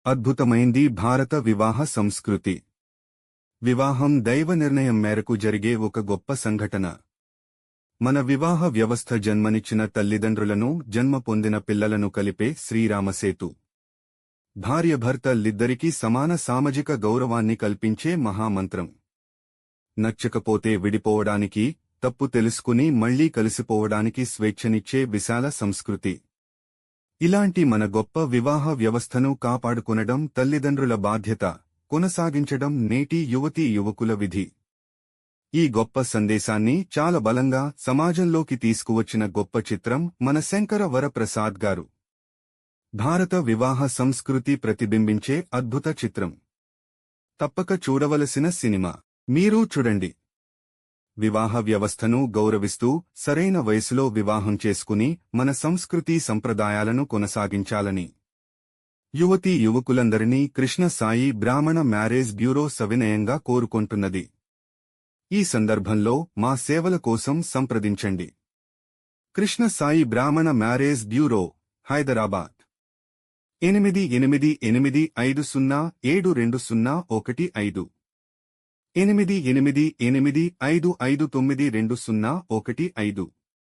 అద్భుతమైంది భారత వివాహ సంస్కృతి. వివాహం దైవ నిర్ణయం మేరకు జరిగే ఒక గొప్ప సంఘటన. మన వివాహ వ్యవస్థ జన్మనిచ్చిన తల్లిదండ్రులను, జన్మ పొందిన పిల్లలను కలిపే శ్రీరామసేతు. భార్యాభర్తలిద్దరికీ సమాన సామాజిక గౌరవాన్ని కల్పించే మహామంత్రం. నచ్చకపోతే విడిపోవడానికి, తప్పు తెలుసుకుని మళ్లీ కలిసిపోవడానికి స్వేచ్ఛనిచ్చే విశాల సంస్కృతి. ఇలాంటి మన గొప్ప వివాహ వ్యవస్థను కాపాడుకొనడం తల్లిదండ్రుల బాధ్యత, కొనసాగించడం నేటి యువతీ యువకుల విధి. ఈ గొప్ప సందేశాన్ని చాలా బలంగా సమాజంలోకి తీసుకువచ్చిన గొప్ప చిత్రం మన శంకర వరప్రసాద్ గారు. భారత వివాహ సంస్కృతి ప్రతిబింబించే అద్భుత చిత్రం. తప్పక చూడవలసిన సినిమా. మీరూ చూడండి. వివాహ వ్యవస్థను గౌరవిస్తూ సరైన వయసులో వివాహం చేసుకుని మన సంస్కృతి సంప్రదాయాలను కొనసాగించాలని యువతీ యువకులందరినీ కృష్ణ సాయి బ్రాహ్మణ మ్యారేజ్ బ్యూరో సవినయంగా కోరుకొంటున్నది. ఈ సందర్భంలో మా సేవల కోసం సంప్రదించండి. కృష్ణ సాయి బ్రాహ్మణ మ్యారేజ్ బ్యూరో, హైదరాబాద్ 8885072015 8885552015.